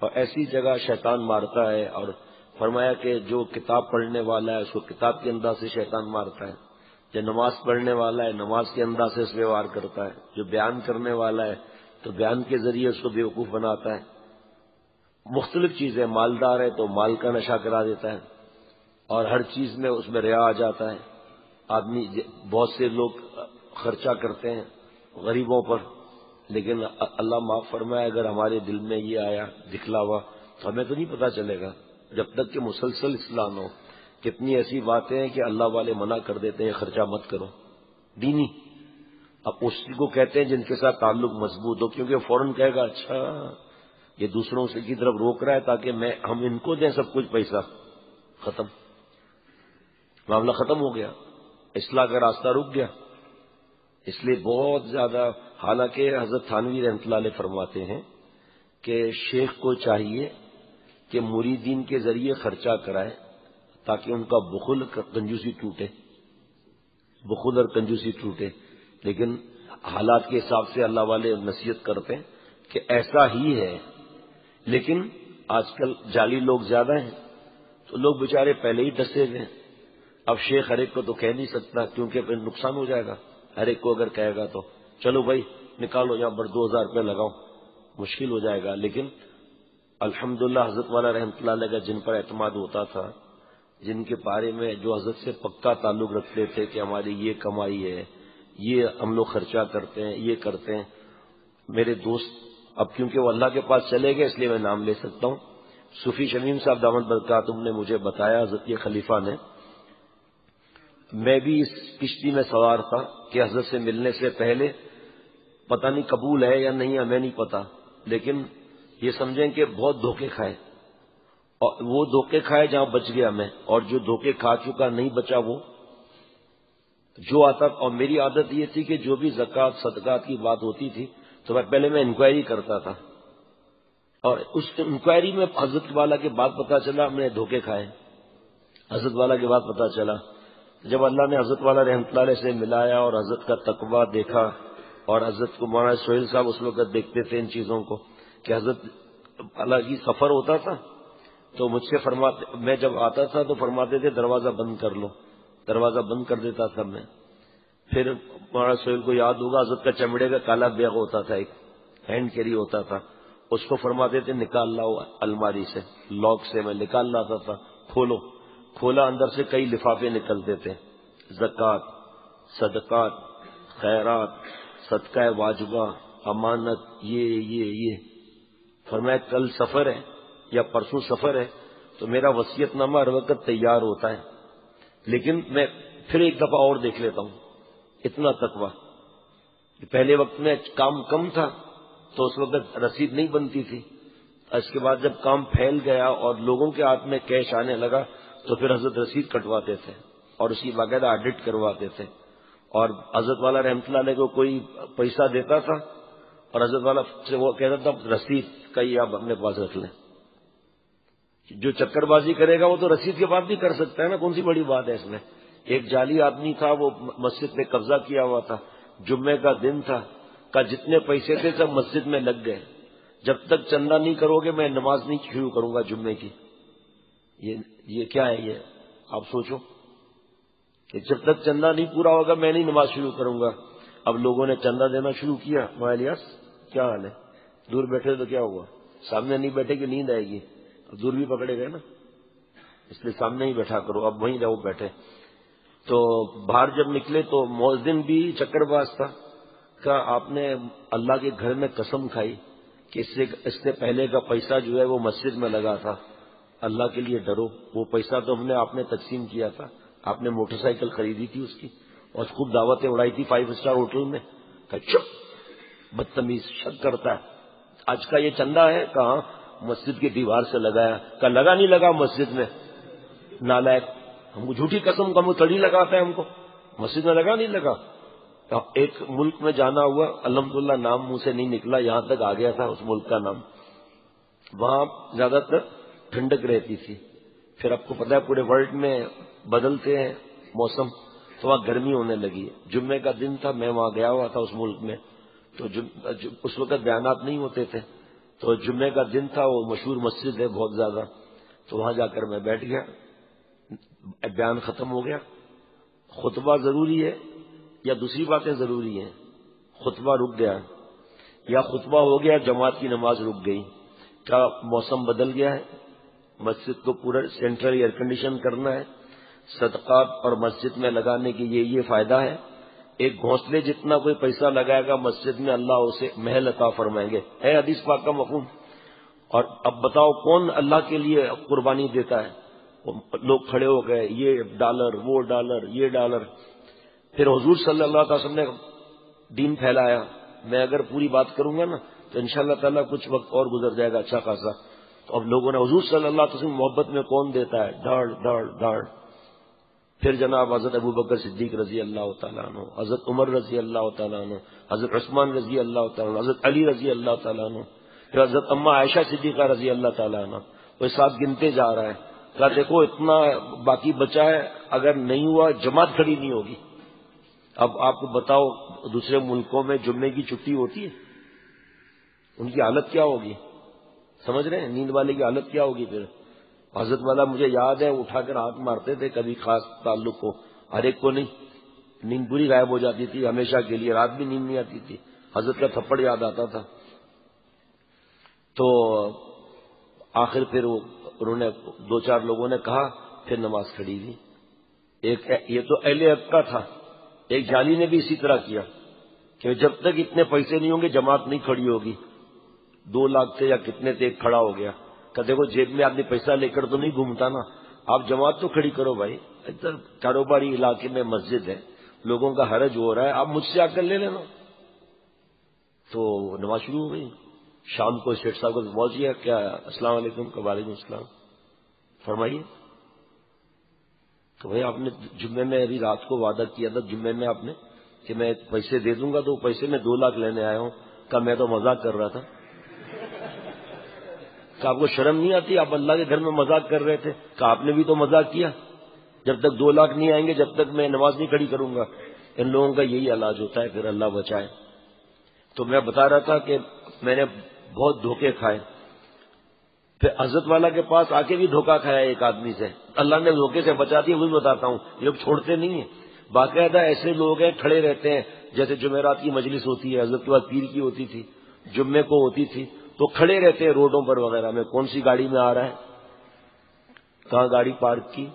اور ایسی جگہ شیطان مارتا ہے، اور فرمایا کہ جو کتاب پڑھنے والا ہے اس کو کتاب کے انداز سے شیطان مارتا ہے، جو نماز پڑھنے والا ہے نماز کے انداز سے اس پہ وار کرتا ہے، جو بیان کرنے والا ہے تو بیان کے ذریعے اس کو بیوقوف بناتا ہے، مختلف چیزیں، مالدار ہے تو مال کا نشہ کرا دیتا ہے، اور ہر چیز میں اس میں ریا آ جاتا ہے۔ آدمی بہت سے لوگ خرچہ کرتے ہیں غریبوں پر، لیکن اللہ معاف فرمائے اگر ہمارے دل میں یہ آیا دکھلاوا تو ہمیں تو نہیں پتہ چلے گا جب تک کہ مسلسل اصلاح نہ ہو۔ کتنی ایسی باتیں ہیں کہ اللہ والے منع کر دیتے ہیں خرچہ مت کرو، دینی۔ اب اس کو کہتے ہیں جن کے ساتھ تعلق مضبوط ہو، کیونکہ فوراً کہے گا اچھا یہ دوسروں سے کی طرف روک رہا ہے تاکہ ہم ان کو دیں سب کچھ، پیسہ ختم، معاملہ ختم ہو گیا، اصلاح کا راستہ رک گیا۔ اس لیے بہت زیادہ، حالانکہ حضرت تھانوی رحمۃ اللہ علیہ فرماتے ہیں کہ شیخ کو چاہیے کہ مریدین کے ذریعے خرچہ کرائے تاکہ ان کا بخل کنجوسی ٹوٹے، بخل اور کنجوسی ٹوٹے، لیکن حالات کے حساب سے اللہ والے نصیحت کرتے ہیں کہ ایسا ہی ہے، لیکن آج کل جعلی لوگ زیادہ ہیں تو لوگ بیچارے پہلے ہی ڈسے ہوئے ہیں۔ اب شیخ ہر ایک کو تو کہہ نہیں سکتا کیونکہ پھر نقصان ہو جائے گا، ہر ایک کو اگر کہے گا تو چلو بھائی نکالو یہاں پر 2000 روپے لگاؤ، مشکل ہو جائے گا۔ لیکن الحمدللہ حضرت والا رحمۃ اللہ علیہ کا جن پر اعتماد ہوتا تھا، جن کے بارے میں جو حضرت سے پکا تعلق رکھتے تھے کہ ہماری یہ کمائی ہے، یہ ہم لوگ خرچہ کرتے ہیں، یہ کرتے ہیں، میرے دوست، اب کیونکہ وہ اللہ کے پاس چلے گئے اس لیے میں نام لے سکتا ہوں، صوفی شمیم صاحب دامت برکاتہم نے مجھے بتایا، حضرت کے خلیفہ نے، میں بھی اس کشتی میں سوار تھا کہ حضرت سے ملنے سے پہلے پتہ نہیں قبول ہے یا نہیں، ہمیں نہیں پتا، لیکن یہ سمجھیں کہ بہت دھوکے کھائے، اور وہ دھوکے کھائے جہاں بچ گیا میں، اور جو دھوکے کھا چکا نہیں بچا وہ جو آتا۔ اور میری عادت یہ تھی کہ جو بھی زکوٰۃ صدقات کی بات ہوتی تھی تو پہلے میں انکوائری کرتا تھا، اور اس انکوائری میں حضرت والا کے بعد پتا چلا میں نے دھوکے کھائے، حضرت والا کے بعد پتا چلا۔ جب اللہ نے حضرت والا رحمۃ اللہ علیہ سے ملایا اور حضرت کا تقویٰ دیکھا، اور حضرت کو مولانا سہیل صاحب اس وقت دیکھتے تھے ان چیزوں کو کہ حضرت اللہ کی سفر ہوتا تھا تو مجھ سے فرماتے، میں جب آتا تھا تو فرماتے تھے دروازہ بند کر لو، دروازہ بند کر دیتا تھا میں۔ پھر مولانا سہیل کو یاد ہوگا حضرت کا چمڑے کا کالا بیگ ہوتا تھا، ایک ہینڈ کیری ہوتا تھا، اس کو فرماتے تھے نکال لاؤ الماری سے، لاک سے میں نکال لاتا تھا، کھولو، کھولا اندر سے کئی لفافے نکلتے تھے، زکوٰۃ، صدقات، خیرات، صدقہ واجبہ، امانت، یہ فرمایا کل سفر ہے یا پرسوں سفر ہے تو میرا وصیت نامہ ہر وقت تیار ہوتا ہے، لیکن میں پھر ایک دفعہ اور دیکھ لیتا ہوں، اتنا تقویٰ۔ پہلے وقت میں کام کم تھا تو اس وقت رسید نہیں بنتی تھی، اس کے بعد جب کام پھیل گیا اور لوگوں کے ہاتھ میں کیش آنے لگا تو پھر حضرت رسید کٹواتے تھے اور اس کی باقاعدہ آڈٹ کرواتے تھے، اور حضرت والا رحمۃ اللہ علیہ کو کوئی پیسہ دیتا تھا اور حضرت والا سے وہ کہتا تھا رسید کا یہ آپ اپنے پاس رکھ لیں، جو چکر بازی کرے گا وہ تو رسید کے بعد بھی کر سکتا ہے نا، کون سی بڑی بات ہے اس میں۔ ایک جعلی آدمی تھا، وہ مسجد پہ قبضہ کیا ہوا تھا، جمعے کا دن تھا، کا جتنے پیسے تھے سب مسجد میں لگ گئے، جب تک چندہ نہیں کرو گے میں نماز نہیں شروع کروں گا جمعے کی۔ یہ کیا ہے یہ، آپ سوچو کہ جب تک چندہ نہیں پورا ہوگا میں نہیں نماز شروع کروں گا۔ اب لوگوں نے چندہ دینا شروع کیا، الیاس کیا حال ہے، دور بیٹھے تو کیا ہوا، سامنے نہیں بیٹھے کہ نیند آئے گی، اب دور بھی پکڑے گئے نا، اس لیے سامنے ہی بیٹھا کرو، اب وہیں رہو بیٹھے۔ تو باہر جب نکلے تو مؤذن بھی چکر باز تھا، کہا آپ نے اللہ کے گھر میں قسم کھائی کہ اس سے پہلے کا پیسہ جو ہے وہ مسجد میں لگا تھا، اللہ کے لیے ڈرو، وہ پیسہ تو ہم نے آپ نے تقسیم کیا تھا، آپ نے موٹر سائیکل خریدی تھی اس کی اور خوب دعوتیں اڑائی تھی 5 اسٹار ہوٹل میں۔ کہا چپ، بدتمیز، شک کرتا ہے، آج کا یہ چندہ ہے، کہاں مسجد کی دیوار سے لگایا، کہا لگا نہیں لگا مسجد میں، نالائق، ہم کو جھوٹی قسم کا منہ تڑی لگاتا ہے، ہم کو مسجد میں لگا نہیں لگا۔ ایک ملک میں جانا ہوا، الحمدللہ نام منہ سے نہیں نکلا، یہاں تک آ گیا تھا اس ملک کا نام، وہاں زیادہ تر ٹھنڈک رہتی تھی، پھر آپ کو پتا ہے پورے ورلڈ میں بدلتے ہیں موسم، تو وہاں گرمی ہونے لگی۔ جمعے کا دن تھا، میں وہاں گیا ہوا تھا اس ملک میں، تو اس وقت بیانات نہیں ہوتے تھے، تو جمعے کا دن تھا، وہ مشہور مسجد ہے بہت زیادہ، تو وہاں جا کر میں بیٹھ گیا، بیان ختم ہو گیا۔ خطبہ ضروری ہے یا دوسری باتیں ضروری ہیں؟ خطبہ رک گیا یا خطبہ ہو گیا جماعت کی نماز رک گئی؟ کیا موسم بدل گیا ہے؟ مسجد کو پورا سینٹرل ایئر کنڈیشن کرنا ہے، صدقات اور مسجد میں لگانے کی یہ فائدہ ہے۔ ایک گھونسلے جتنا کوئی پیسہ لگائے گا مسجد میں، اللہ اسے محل عطا فرمائیں گے، ہے حدیث پاک کا مفہوم۔ اور اب بتاؤ کون اللہ کے لیے قربانی دیتا ہے؟ لوگ کھڑے ہو گئے، یہ ڈالر، وہ ڈالر، یہ ڈالر۔ پھر حضور صلی اللہ علیہ وسلم نے دین پھیلایا۔ میں اگر پوری بات کروں گا نا تو انشاءاللہ تعالیٰ کچھ وقت اور گزر جائے گا اچھا خاصا۔ تو اب لوگوں نے حضور صلی اللہ علیہ وسلم محبت میں کون دیتا ہے؟ دھڑ دھڑ دھڑ۔ پھر جناب حضرت ابوبکر صدیق رضی اللہ تعالیٰ عنہ، حضرت عمر رضی اللہ تعالیٰ عنہ، حضرت عثمان رضی اللہ تعالیٰ عنہ، حضرت علی رضی اللہ تعالیٰ عنہ، پھر حضرت اماں عائشہ صدیقہ رضی اللہ تعالیٰ عنہ۔ وہ ساتھ گنتے جا رہا ہے، کہا دیکھو اتنا باقی بچا ہے، اگر نہیں ہوا جماعت کھڑی نہیں ہوگی۔ اب آپ کو بتاؤ دوسرے ملکوں میں جمعے کی چھٹی ہوتی ہے، ان کی حالت کیا ہوگی؟ سمجھ رہے ہیں؟ نیند والے کی حالت کیا ہوگی پھر؟ حضرت والا مجھے یاد ہے اٹھا کر ہاتھ مارتے تھے کبھی خاص تعلق کو، ہر ایک کو نہیں، نیند پوری غائب ہو جاتی تھی ہمیشہ کے لیے، رات بھی نیند نہیں آتی تھی، حضرت کا تھپڑ یاد آتا تھا۔ تو آخر پھر انہوں نے دو چار لوگوں نے کہا، پھر نماز کھڑی ہوئی۔ ایک یہ تو اہل حق کا تھا، ایک جعلی نے بھی اسی طرح کیا کہ جب تک اتنے پیسے نہیں ہوں گے جماعت نہیں کھڑی ہوگی۔ 2 لاکھ تھے یا کتنے تھے، ایک کھڑا ہو گیا کہ دیکھو جیب میں آدمی پیسہ لے کر تو نہیں گھومتا نا، آپ جماعت تو کھڑی کرو بھائی، ادھر کاروباری علاقے میں مسجد ہے، لوگوں کا حرج ہو رہا ہے، آپ مجھ سے آ کر لے لینا۔ تو نماز شروع ہو گئی۔ شام کو شیخ صاحب کو پہنچ گیا، کیا السلام علیکم، وعلیکم السلام، فرمائیے۔ تو بھائی آپ نے جمعے میں ابھی رات کو وعدہ کیا تھا جمعے میں آپ نے کہ میں پیسے دے دوں گا، تو پیسے میں 2 لاکھ لینے آیا ہوں۔ کہا میں تو مذاق کر رہا تھا۔ کہ آپ کو شرم نہیں آتی؟ آپ اللہ کے گھر میں مذاق کر رہے تھے۔ کہ آپ نے بھی تو مذاق کیا، جب تک 2 لاکھ نہیں آئیں گے جب تک میں نماز نہیں کھڑی کروں گا۔ ان لوگوں کا یہی علاج ہوتا ہے، پھر اللہ بچائے۔ تو میں بتا رہا تھا کہ میں نے بہت دھوکے کھائے، پھر حضرت والا کے پاس آ کے بھی دھوکہ کھایا ایک آدمی سے، اللہ نے دھوکے سے بچا دیا، وہی بتاتا ہوں۔ یہ لوگ چھوڑتے نہیں ہیں، باقاعدہ ایسے لوگ ہیں کھڑے رہتے ہیں، جیسے جمعرات کی مجلس ہوتی ہے، حضرت کے بعد پیر کی ہوتی تھی، جمعے کو ہوتی تھی، تو کھڑے رہتے ہیں روڈوں پر وغیرہ میں، کون سی گاڑی میں آ رہا ہے، کہاں گاڑی پارک کی،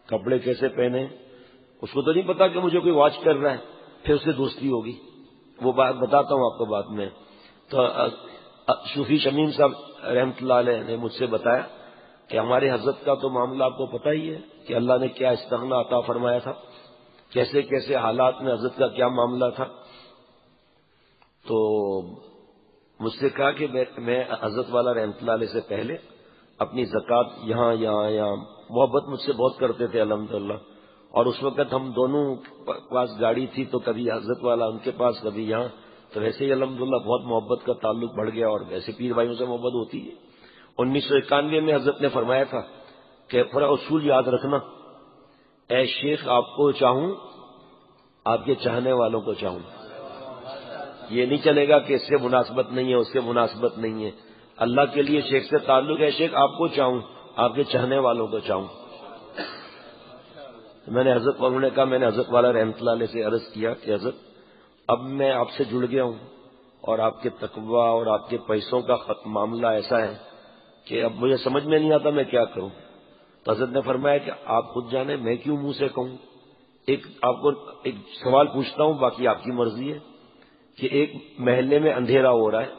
کپڑے کیسے پہنے، اس کو تو نہیں پتا کہ مجھے کوئی واچ کر رہا ہے، پھر اس سے دوستی ہوگی، وہ بات بتاتا ہوں آپ کو بعد میں۔ تو صوفی شمیم صاحب رحمۃ اللہ علیہ نے مجھ سے بتایا کہ ہمارے حضرت کا تو معاملہ آپ کو پتہ ہی ہے کہ اللہ نے کیا استغنا عطا فرمایا تھا، کیسے کیسے حالات میں حضرت کا کیا معاملہ تھا۔ تو مجھ سے کہا کہ میں حضرت والا رحمۃ اللہ علیہ سے پہلے اپنی زکوٰۃ یہاں محبت مجھ سے بہت کرتے تھے الحمدللہ، اور اس وقت ہم دونوں پاس گاڑی تھی، تو کبھی حضرت والا ان کے پاس کبھی یہاں، تو ویسے ہی الحمدللہ بہت محبت کا تعلق بڑھ گیا، اور ویسے پیر بھائیوں سے محبت ہوتی ہے۔ 1991 میں حضرت نے فرمایا تھا کہ پورا اصول یاد رکھنا، اے شیخ آپ کو چاہوں، آپ کے چاہنے والوں کو چاہوں۔ یہ نہیں چلے گا کہ اس سے مناسبت نہیں ہے، اس سے مناسبت نہیں ہے، اللہ کے لیے شیخ سے تعلق ہے، شیخ آپ کو چاہوں، آپ کے چاہنے والوں کو چاہوں۔ میں نے حضرت والوں نے کہا، میں نے حضرت والا رحمۃ اللہ علیہ سے عرض کیا کہ حضرت اب میں آپ سے جڑ گیا ہوں، اور آپ کے تقویٰ اور آپ کے پیسوں کا معاملہ ایسا ہے کہ اب مجھے سمجھ میں نہیں آتا میں کیا کروں۔ تو حضرت نے فرمایا کہ آپ خود جانے، میں کیوں منہ سے کہوں۔ آپ کو ایک سوال پوچھتا ہوں، باقی آپ کی مرضی ہے، کہ ایک محلے میں اندھیرا ہو رہا ہے،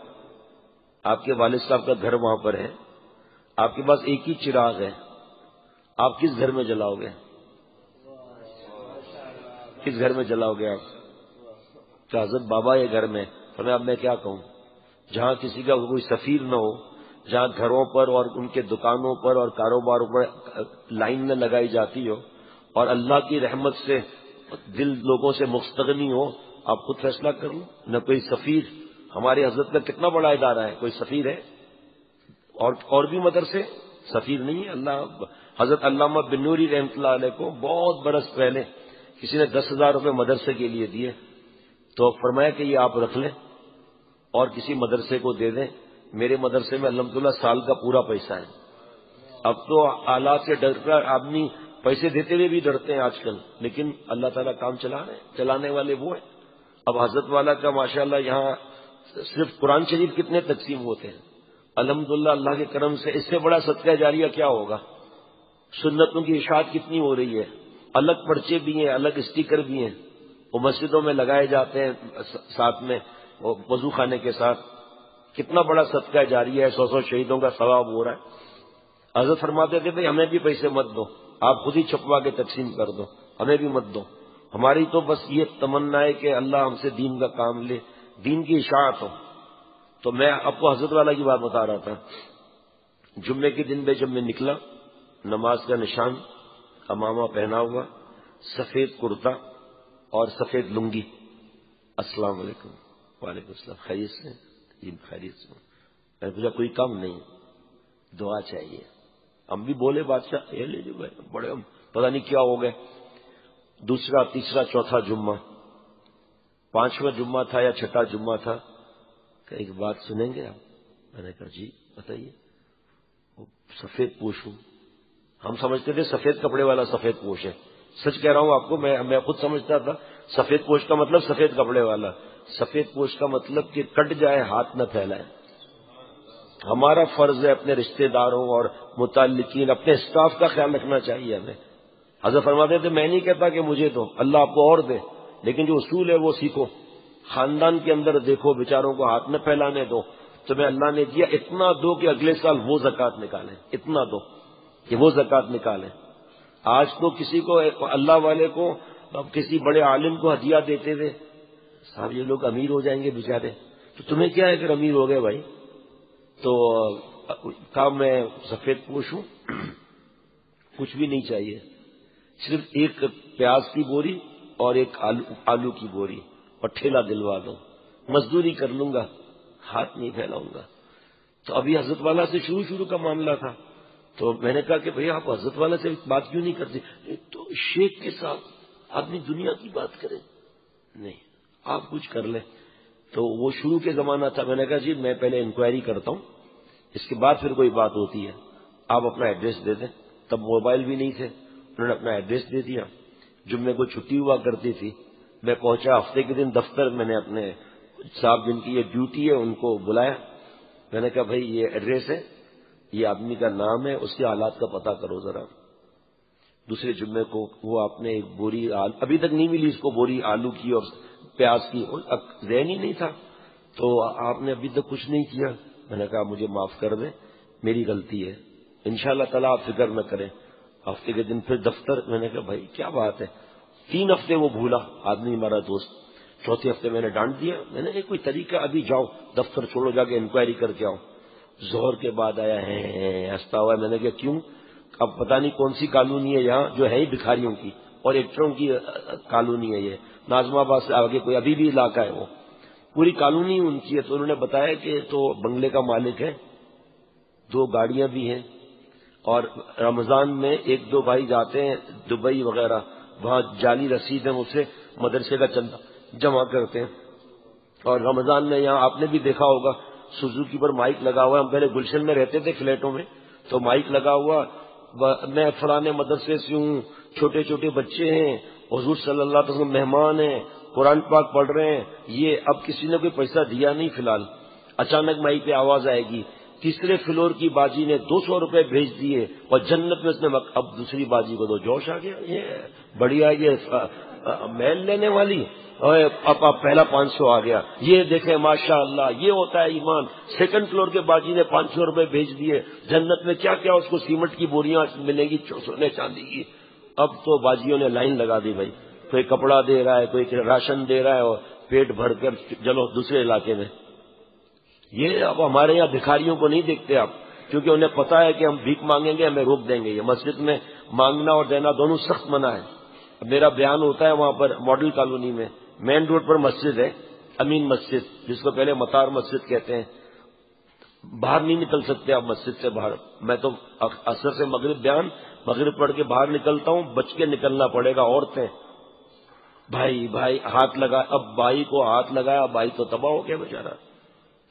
آپ کے والد صاحب کا گھر وہاں پر ہے، آپ کے پاس ایک ہی چراغ ہے، آپ کس گھر میں جلاؤ گے؟ کس گھر میں جلاؤ گے آپ؟ کہ حضرت بابا یہ گھر میں، فرمایا اب میں کیا کہوں، جہاں کسی کا کوئی سفیر نہ ہو، جہاں گھروں پر اور ان کے دکانوں پر اور کاروباروں پر لائن نہ لگائی جاتی ہو، اور اللہ کی رحمت سے دل لوگوں سے مستغنی ہو، آپ خود فیصلہ کر لو۔ نہ کوئی سفیر، ہمارے حضرت کا کتنا بڑا ادارہ ہے، کوئی سفیر ہے؟ اور بھی مدرسے سفیر نہیں ہے۔ اللہ حضرت علامہ بن نوری رحمۃ اللہ علیہ کو بہت برس پہلے کسی نے 10,000 روپے مدرسے کے لیے دیے، تو فرمایا کہ یہ آپ رکھ لیں اور کسی مدرسے کو دے دیں، میرے مدرسے میں الحمدللہ سال کا پورا پیسہ ہے. اب تو آلات سے ڈر کر آدمی پیسے دیتے ہوئے بھی ڈرتے ہیں آج کل، لیکن اللہ تعالیٰ کام چلا رہے ہیں، چلانے والے وہ ہیں. اب حضرت والا کا ماشاءاللہ یہاں صرف قرآن شریف کتنے تقسیم ہوتے ہیں الحمدللہ اللہ کے کرم سے. اس سے بڑا صدقہ جاریہ کیا ہوگا؟ سنتوں کی اشاعت کتنی ہو رہی ہے، الگ پرچے بھی ہیں، الگ اسٹیکر بھی ہیں، وہ مسجدوں میں لگائے جاتے ہیں ساتھ میں وضو خانے کے ساتھ. کتنا بڑا صدقہ جاریہ ہے، 100 شہیدوں کا ثواب ہو رہا ہے. حضرت فرماتے تھے بھائی ہمیں بھی پیسے مت دو، آپ خود ہی چھپوا کے تقسیم کر دو، ہمیں بھی مت دو. ہماری تو بس یہ تمنا ہے کہ اللہ ہم سے دین کا کام لے، دین کی اشاعت ہو. تو میں آپ کو حضرت والا کی بات بتا رہا تھا. جمعے کے دن میں جب میں نکلا، نماز کا نشان، امامہ پہنا ہوا، سفید کرتا اور سفید لنگی. السلام علیکم. وعلیکم السلام. خیریت سے؟ جی خیریت سے. میں نے پوچھا کوئی کام نہیں، دعا چاہیے. ہم بھی بولے بادشاہ یہ لے جو بڑے ہم پتہ نہیں کیا ہو گئے. دوسرا تیسرا چوتھا جمعہ، 5واں جمعہ تھا یا 6واں جمعہ تھا کہ ایک بات سنیں گے آپ؟ میں نے کہا جی بتائیے. وہ سفید پوش ہوں. ہم سمجھتے تھے سفید کپڑے والا سفید پوش ہے. سچ کہہ رہا ہوں آپ کو، میں خود سمجھتا تھا سفید پوش کا مطلب سفید کپڑے والا. سفید پوش کا مطلب کہ کٹ جائے ہاتھ نہ پھیلائے. ہمارا فرض ہے اپنے رشتہ داروں اور متعلقین، اپنے اسٹاف کا خیال رکھنا چاہیے ہمیں. حضرت فرماتے تھے میں نہیں کہتا کہ مجھے دو، اللہ آپ کو اور دے، لیکن جو اصول ہے وہ سیکھو. خاندان کے اندر دیکھو بیچاروں کو ہاتھ نہ پھیلانے دو. تمہیں اللہ نے دیا اتنا دو کہ اگلے سال وہ زکوٰۃ نکالیں، اتنا دو کہ وہ زکوٰۃ نکالیں. آج تو کسی کو اللہ والے کو کسی بڑے عالم کو ہدیہ دیتے تھے، صاحب یہ لوگ امیر ہو جائیں گے بیچارے. تو تمہیں کیا ہے اگر امیر ہو گئے بھائی؟ تو کہا میں سفید پوش ہوں، کچھ بھی نہیں چاہیے، صرف ایک پیاز کی بوری اور ایک آلو کی بوری اور ٹھیلا دلوا دو، مزدوری کر لوں گا، ہاتھ نہیں پھیلاؤں گا. تو ابھی حضرت والا سے شروع کا معاملہ تھا. تو میں نے کہا کہ بھئی آپ حضرت والا سے بات کیوں نہیں کرتے؟ تو شیخ کے ساتھ آدمی دنیا کی بات کرے، نہیں آپ کچھ کر لیں. تو وہ شروع کے زمانہ تھا. میں نے کہا جی میں پہلے انکوائری کرتا ہوں، اس کے بعد پھر کوئی بات ہوتی ہے. آپ اپنا ایڈریس دے دیں. تب موبائل بھی نہیں تھے، انہوں نے اپنا ایڈریس دے دیا. جمعے کو چھٹی ہوا کرتی تھی. میں پہنچا ہفتے کے دن دفتر، میں نے اپنے صاحب جن کی یہ ڈیوٹی ہے ان کو بلایا. میں نے کہا بھائی یہ ایڈریس ہے، یہ آدمی کا نام ہے، اس کے حالات کا پتہ کرو ذرا. دوسرے جمعے کو وہ آپ نے ایک بوری ابھی تک نہیں ملی اس کو، بوری آلو کی اور پیاز کی، ذہن ہی نہیں تھا. تو آپ نے ابھی تک کچھ نہیں کیا. میں نے کہا مجھے معاف کر دیں، میری غلطی ہے، انشاءاللہ تعالیٰ آپ فکر نہ کریں. ہفتے کے دن پھر دفتر. میں نے کہا بھائی کیا بات ہے؟ 3 ہفتے وہ بھولا آدمی ہمارا دوست. چوتھے ہفتے میں نے ڈانٹ دیا. میں نے کوئی طریقہ، ابھی جاؤ دفتر چھوڑو، جا کے انکوائری کر کے آؤ. ظہر کے بعد آیا ہے ہنستا ہوا. میں نے کہا کیوں؟ اب پتہ نہیں کون سی کالونی ہے یہاں جو ہے ہی بھکاریوں کی اور ایکٹروں کی کالونی ہے. یہ ناظم آباد سے آگے کوئی ابھی بھی علاقہ ہے، وہ پوری کالونی ان کی ہے. تو انہوں نے بتایا کہ تو بنگلے کا مالک ہے، 2 گاڑیاں بھی ہیں، اور رمضان میں 1-2 بھائی جاتے ہیں دبئی وغیرہ، وہاں جعلی رسید ہے اسے مدرسے کا چندہ جمع کرتے ہیں. اور رمضان میں یہاں آپ نے بھی دیکھا ہوگا سوزوکی پر مائک لگا ہوا ہے. ہم پہلے گلشن میں رہتے تھے فلیٹوں میں، تو مائک لگا ہوا، میں فلانے مدرسے سے ہوں، چھوٹے چھوٹے بچے ہیں، حضور صلی اللہ علیہ وسلم مہمان ہیں، قرآن پاک پڑھ رہے ہیں. یہ اب کسی نے کوئی پیسہ دیا نہیں فی الحال. اچانک مائک پہ آواز آئے گی، تیسرے فلور کی باجی نے 200 روپے بھیج دیے اور جنت میں اس نے اب دوسری باجی کو تو جوش آ گیا، یہ بڑھیا، یہ محل لینے والی، اب پہلا 500 آ گیا. یہ دیکھیں ماشاء اللہ، یہ ہوتا ہے ایمان. سیکنڈ فلور کے باجی نے 500 روپے بھیج دیے، جنت میں کیا کیا اس کو سیمنٹ کی بوریاں ملیں گی، سونے چاندی کی. اب تو باجیوں نے لائن لگا دی بھائی، کوئی کپڑا دے رہا ہے، کوئی راشن دے رہا ہے، اور پیٹ بھر کر چلو دوسرے علاقے میں. یہ اب ہمارے یہاں بھکاریوں کو نہیں دیکھتے آپ، کیونکہ انہیں پتا ہے کہ ہم بھیک مانگیں گے ہمیں روک دیں گے. یہ مسجد میں مانگنا اور دینا دونوں سخت منع ہے. میرا بیان ہوتا ہے وہاں پر ماڈل کالونی میں، مین روڈ پر مسجد ہے، امین مسجد، جس کو پہلے مطار مسجد کہتے ہیں. باہر نہیں نکل سکتے آپ مسجد سے باہر. میں تو عصر سے مغرب پڑھ کے باہر نکلتا ہوں، بچ کے نکلنا پڑے گا. عورتیں بھائی ہاتھ لگا، اب بھائی کو ہاتھ لگایا، بھائی تو تباہ ہو گیا بیچارہ.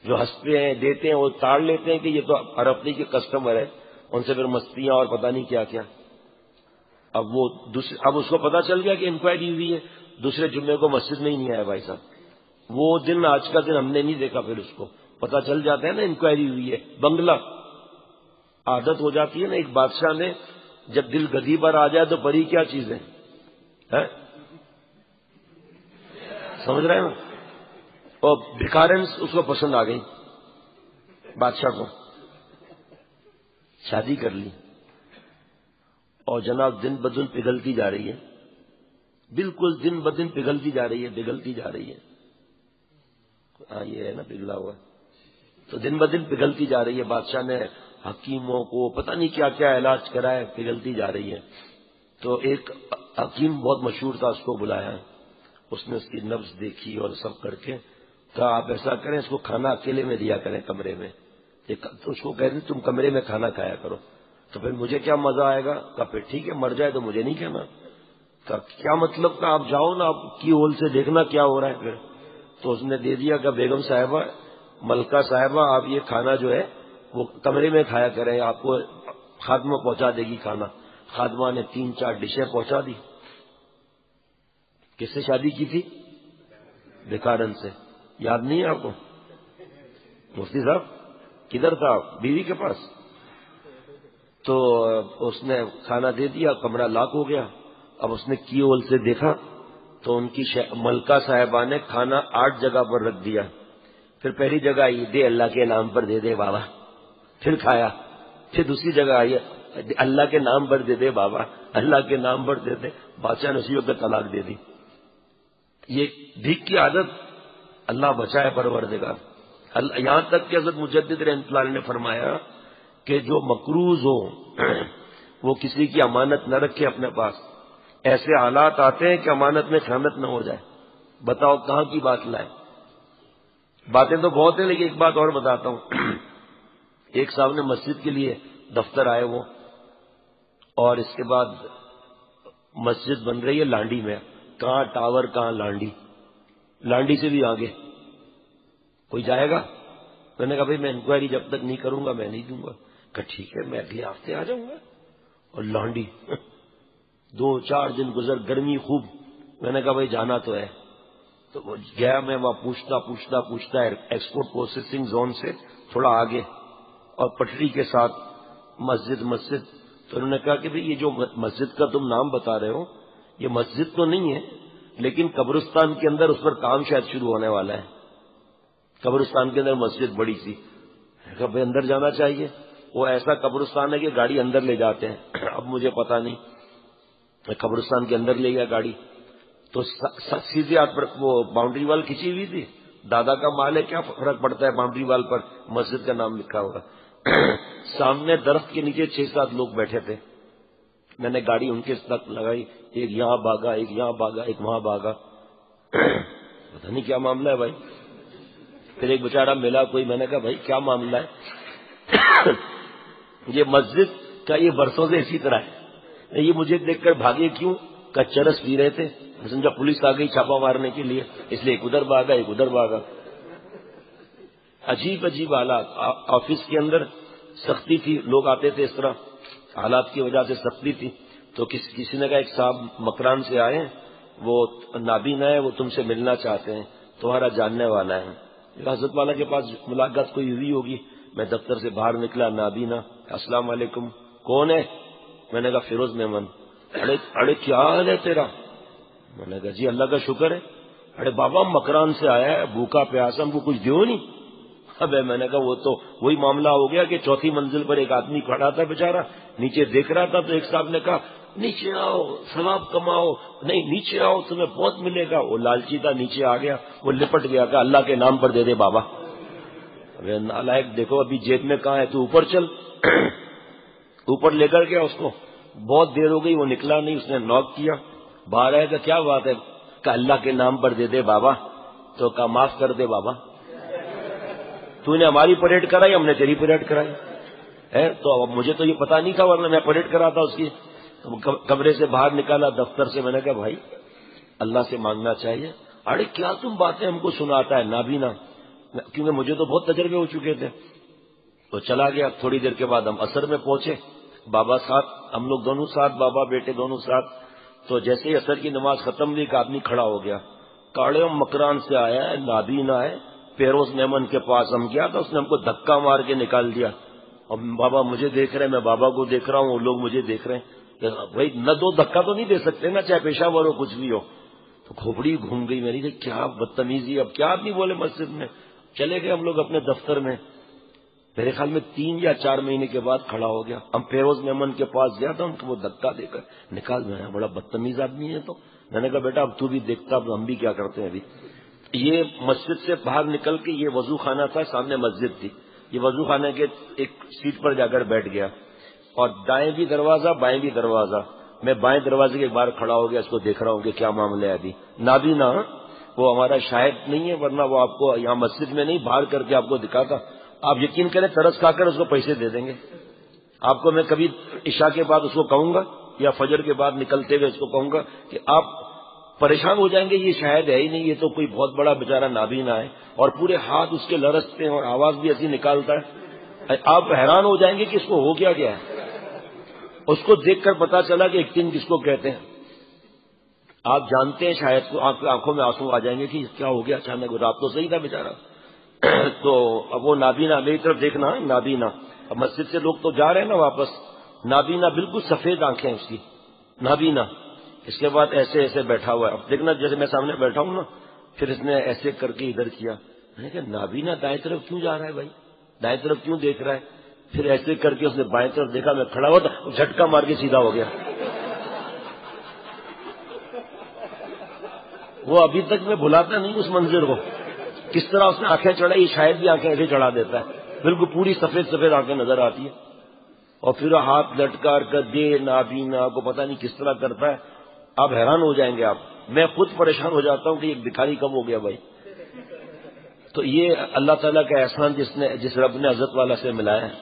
جو ہنستے ہیں دیتے ہیں وہ تاڑ لیتے ہیں کہ یہ تو ہر ہفتے کے کسٹمر ہے، ان سے پھر مستیاں اور پتہ نہیں کیا کیا۔ اب اس کو پتا چل گیا کہ انکوائری ہوئی ہے، دوسرے جمعے کو مسجد میں ہی نہیں آیا بھائی صاحب۔ وہ دن آج کا دن ہم نے نہیں دیکھا، پھر اس کو پتا چل جاتا ہے نا انکوائری ہوئی ہے۔ بنگلہ عادت ہو جاتی ہے نا ایک بادشاہ نے، جب دل گدی پر آ جائے تو پری کیا چیز ہے، سمجھ رہے ہیں نا؟ اور بھکارنس اس کو پسند آ گئی، بادشاہ کو شادی کر لی، اور جناب دن بدن پگھلتی جا رہی ہے، بالکل دن بدن پگھلتی جا رہی ہے، پگھلتی جا رہی ہے۔ ہاں یہ ہے نا پگھلا ہوا، تو دن بدن پگھلتی جا رہی ہے۔ بادشاہ نے حکیموں کو پتہ نہیں کیا کیا علاج کرا ہے، پگھلتی جا رہی ہے۔ تو ایک حکیم بہت مشہور تھا، اس کو بلایا، اس نے اس کی نبض دیکھی اور سب کر کے کہا آپ ایسا کریں اس کو کھانا اکیلے میں دیا کریں کمرے میں، تو اس کو کہتے تم کمرے میں کھانا کھایا کرو، تو پھر مجھے کیا مزہ آئے گا؟ کہا پھر ٹھیک ہے مر جائے تو مجھے نہیں کہنا۔ کہا کیا مطلب؟ کہ آپ جاؤ نا، آپ کی ہول سے دیکھنا کیا ہو رہا ہے پھر۔ تو اس نے دے دیا کہ بیگم صاحبہ، ملکہ صاحبہ، آپ یہ کھانا جو ہے وہ کمرے میں کھایا کریں، آپ کو خادمہ پہنچا دے گی کھانا۔ خادمہ نے 3-4 ڈشیں پہنچا دی۔ کس سے شادی کی تھی؟ بھکارن سے، یاد نہیں ہے آپ کو؟ مفتی صاحب کدھر تھا؟ بیوی کے پاس۔ تو اس نے کھانا دے دیا، کمرہ لاک ہو گیا۔ اب اس نے کی ہول سے دیکھا تو ان کی ملکہ صاحبہ نے کھانا 8 جگہ پر رکھ دیا۔ پھر پہلی جگہ آئی دے اللہ کے نام پر دے دے بابا، پھر کھایا۔ پھر دوسری جگہ آئی اللہ کے نام پر دے دے بابا، اللہ کے نام پر دے دے۔ بادشاہ نے اسی وقت طلاق دے دی۔ یہ بھیک کی عادت، اللہ بچائے پروردگار۔ یہاں تک کہ حضرت مجدد رحمۃ اللہ علیہ نے فرمایا کہ جو مقروض ہو وہ کسی کی امانت نہ رکھے اپنے پاس، ایسے حالات آتے ہیں کہ امانت میں خیانت نہ ہو جائے۔ بتاؤ کہاں کی بات لائے؟ باتیں تو بہت ہیں لیکن ایک بات اور بتاتا ہوں۔ ایک صاحب نے مسجد کے لیے دفتر آئے وہ، اور اس کے بعد مسجد بن رہی ہے لانڈی میں، کہاں ٹاور کہاں لانڈی، لانڈی سے بھی آگے، کوئی جائے گا؟ میں نے کہا بھائی میں انکوائری جب تک نہیں کروں گا میں نہیں دوں گا۔ کہ ٹھیک ہے میں اگلے ہفتے آ جاؤں گا۔ اور لانڈی 2-4 دن گزر، گرمی خوب، میں نے کہا بھائی جانا تو ہے۔ تو وہ گیا، میں وہاں پوچھتا ہے ایکسپورٹ پروسیسنگ زون سے تھوڑا آگے، اور پٹری کے ساتھ مسجد۔ تو انہوں نے کہا کہ بھئی یہ جو مسجد کا تم نام بتا رہے ہو یہ مسجد تو نہیں ہے، لیکن قبرستان کے اندر اس پر کام شاید شروع ہونے والا ہے۔ قبرستان کے اندر مسجد بڑی سی، کہا بھئی اندر جانا چاہیے۔ وہ ایسا قبرستان ہے کہ گاڑی اندر لے جاتے ہیں، اب مجھے پتا نہیں، قبرستان کے اندر لے گیا گاڑی، تو سیدھے ہاتھ پر وہ باؤنڈری وال کھینچی ہوئی تھی۔ دادا کا مال ہے، کیا فرق پڑتا ہے باؤنڈری وال پر مسجد کا نام لکھا ہوگا۔ سامنے درخت کے نیچے 6-7 لوگ بیٹھے تھے، میں نے گاڑی ان کے ساتھ لگائی، ایک یہاں بھاگا، ایک یہاں بھاگا، ایک وہاں بھاگا، پتہ نہیں کیا معاملہ ہے بھائی۔ پھر ایک بیچارہ ملا کوئی، میں نے کہا بھائی کیا معاملہ ہے؟ یہ مسجد کا یہ برسوں سے اسی طرح ہے، یہ مجھے دیکھ کر بھاگے کیوں؟ کہ چرس پی رہے تھے، سمجھا پولیس آ گئی چھاپا مارنے کے لیے، اس لیے ایک ادھر بھاگا ایک ادھر بھاگا۔ عجیب حالات۔ آفس کے اندر سختی تھی، لوگ آتے تھے اس طرح، حالات کی وجہ سے سختی تھی۔ تو کسی نے کہا ایک صاحب مکران سے آئے ہیں، وہ نابینا ہے، وہ تم سے ملنا چاہتے ہیں، تمہارا جاننے والا ہے۔ حضرت والا کے پاس ملاقات کوئی ہوئی ہوگی، میں دفتر سے باہر نکلا، نابینا، السلام علیکم، کون ہے؟ میں نے کہا فیروز میمن۔ ارے کیا حال ہے تیرا؟ میں نے کہا جی اللہ کا شکر ہے۔ ارے بابا مکران سے آیا ہے، بھوکا پیاسا، ہم کو کچھ دیو نہیں؟ اب میں نے کہا وہ تو وہی معاملہ ہو گیا کہ 4تھی منزل پر ایک آدمی کھڑا تھا بیچارہ، نیچے دیکھ رہا تھا، تو ایک صاحب نے کہا نیچے آؤ ثواب کماؤ، نہیں نیچے آؤ تمہیں بہت ملے گا۔ وہ لالچی تھا، نیچے آ گیا، وہ لپٹ گیا، کہ اللہ کے نام پر دے دے بابا۔ ارے نالائق، دیکھو ابھی جیب میں کہاں ہے، تو اوپر چل۔ اوپر لے کر گیا اس کو، بہت دیر ہو گئی وہ نکلا نہیں، اس نے نوک کیا، باہر آیا کہ کیا بات ہے؟ کہ اللہ کے نام پر دے دے بابا۔ تو کہا معاف کر دے بابا، تو نے ہماری پریڈ کرائی، ہم نے تیری پریڈ کرائی ہے، تو اب مجھے تو یہ پتا نہیں تھا، ورنہ میں پریڈ کراتا اس کی۔ کمرے سے باہر نکالا دفتر سے، میں نے کہا بھائی اللہ سے مانگنا چاہیے۔ ارے کیا تم باتیں ہم کو سناتا ہے نابینا؟ کیونکہ مجھے تو بہت تجربے ہو چکے تھے. تو چلا گیا. تھوڑی دیر کے بعد ہم عصر میں پہنچے, بابا ساتھ, ہم لوگ دونوں ساتھ, بابا بیٹے دونوں ساتھ. تو جیسے ہی عصر کی نماز ختم ہوئی, ایک آدمی کھڑا ہو گیا, کاڑے و مکران سے آیا ہے, نابینا ہے, فیروز میمن کے پاس ہم گیا تھا, اس نے ہم کو دھکا مار کے نکال دیا. اور بابا مجھے دیکھ رہے ہیں, میں بابا کو دیکھ رہا ہوں, وہ لوگ مجھے دیکھ رہے ہیں. بھائی نہ دو دھکا تو نہیں دے سکتے نا, چاہے پیشہ ور ہو کچھ بھی ہو. تو کھوپڑی گھوم گئی میری, کیا بدتمیزی, اب کیا آدمی بولے مسجد میں. چلے گئے ہم لوگ اپنے دفتر میں. میرے خیال میں 3 یا 4 مہینے کے بعد کھڑا ہو گیا. ہم فیروز میمن کے پاس گیا تھا, ان کو وہ دھکا دے کر نکال. میں بڑا بدتمیز آدمی ہے. تو میں نے کہا بیٹا اب تو بھی دیکھتا, اب ہم بھی کیا کرتے ہیں. ابھی یہ مسجد سے باہر نکل کے یہ وضو خانہ تھا, سامنے مسجد تھی. یہ وضو خانے کے ایک سیٹ پر جا کر بیٹھ گیا, اور دائیں بھی دروازہ بائیں بھی دروازہ. میں بائیں دروازے کے باہر کھڑا ہو گیا, اس کو دیکھ رہا ہوں کہ کیا معاملہ ہے. ابھی نابینا, وہ ہمارا شاہد نہیں ہے, ورنہ وہ آپ کو یہاں مسجد میں نہیں باہر کر کے آپ کو دکھاتا. آپ یقین کریں ترس کھا کر اس کو پیسے دے دیں گے. آپ کو میں کبھی عشاء کے بعد اس کو کہوں گا, یا فجر کے بعد نکلتے ہوئے اس کو کہوں گا کہ آپ پریشان ہو جائیں گے, یہ شاید ہے ہی نہیں, یہ تو کوئی بہت بڑا بیچارہ نابینا ہے, اور پورے ہاتھ اس کے لرزتے ہیں اور آواز بھی ایسی نکالتا ہے. آپ حیران ہو جائیں گے کہ اس کو ہو گیا ہے. اس کو دیکھ کر پتا چلا کہ ایکٹنگ کس کو کہتے ہیں. آپ جانتے ہیں شاید کو, آنکھوں میں آنسو آ جائیں گے کہ کیا ہو گیا اچانک, رات تو صحیح تھا بیچارہ. تو اب وہ نابینا, میری طرف دیکھنا, نابینا. اب مسجد سے لوگ تو جا رہے ہیں نا واپس. نابینا, بالکل سفید آنکھیں اس کی, نابینا. اس کے بعد ایسے ایسے بیٹھا ہوا ہے. اب دیکھنا جیسے میں سامنے بیٹھا ہوں نا, پھر اس نے ایسے کر کے ادھر کیا. میں نے کہا نابینا دائیں طرف کیوں جا رہا ہے بھائی, دائیں طرف کیوں دیکھ رہا ہے. پھر ایسے کر کے اس نے بائیں طرف دیکھا, میں کھڑا ہوا تو جھٹکا مار کے سیدھا ہو گیا. وہ ابھی تک میں بھلاتا نہیں اس منظر کو, کس طرح اس نے آنکھیں چڑھائی. شاید بھی آنکھیں ایسے چڑھا دیتا ہے, بالکل پوری سفید سفید آنکھیں نظر آتی ہے. اور پھر ہاتھ لٹکار کر دے نابینا کو پتہ نہیں کس طرح کرتا ہے. آپ حیران ہو جائیں گے. آپ, میں خود پریشان ہو جاتا ہوں کہ ایک بھکاری کم ہو گیا بھائی. تو یہ اللہ تعالیٰ کا احسان جس رب نے حضرت والا سے ملایا ہے.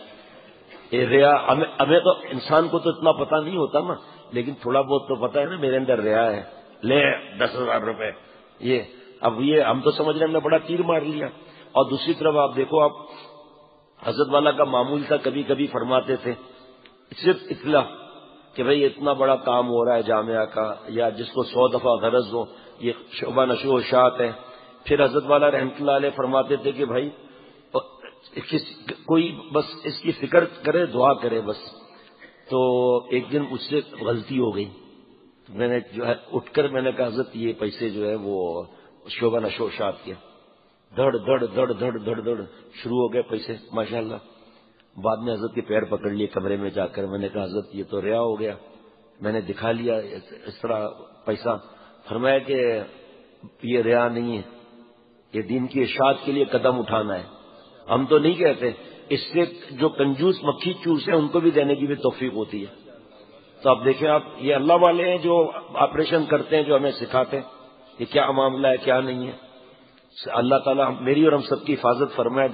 یہ ریا, ہمیں تو انسان کو تو اتنا پتہ نہیں ہوتا نا, لیکن تھوڑا بہت تو پتہ ہے نا, میرے اندر ریا ہے, لے 10,000 روپے. یہ اب یہ ہم تو سمجھ رہے ہیں ہم نے بڑا تیر مار لیا. اور دوسری طرف آپ دیکھو, آپ حضرت والا کا معمول تھا, کبھی کبھی فرماتے تھے صرف اطلاع کہ بھئی اتنا بڑا کام ہو رہا ہے جامعہ کا, یا جس کو 100 دفعہ غرض ہو, یہ شعبہ نشو و اشاعت ہے. پھر حضرت والا رحمۃ اللہ علیہ فرماتے تھے کہ بھائی کوئی بس اس کی فکر کرے, دعا کرے بس. تو ایک دن مجھ سے غلطی ہو گئی, میں نے جو ہے اٹھ کر میں نے کہا حضرت یہ پیسے جو ہے وہ شعبہ نشو و اشاعت کے. دھڑ دھڑ دھڑ دھڑ دھڑ دھڑ شروع ہو گئے پیسے ماشاءاللہ. بعد میں حضرت کے پیر پکڑ لیے کمرے میں جا کر. میں نے کہا حضرت یہ تو ریا ہو گیا, میں نے دکھا لیا اس طرح پیسہ. فرمایا کہ یہ ریا نہیں ہے, یہ دین کی اشاعت کے لیے قدم اٹھانا ہے. ہم تو نہیں کہتے, اس سے جو کنجوس مکھی چوس ہے ان کو بھی دینے کی بھی توفیق ہوتی ہے. تو آپ دیکھیں, آپ یہ اللہ والے ہیں جو آپریشن کرتے ہیں, جو ہمیں سکھاتے ہیں کہ کیا معاملہ ہے کیا نہیں ہے. اللہ تعالیٰ میری اور ہم سب کی حفاظت فرمائے.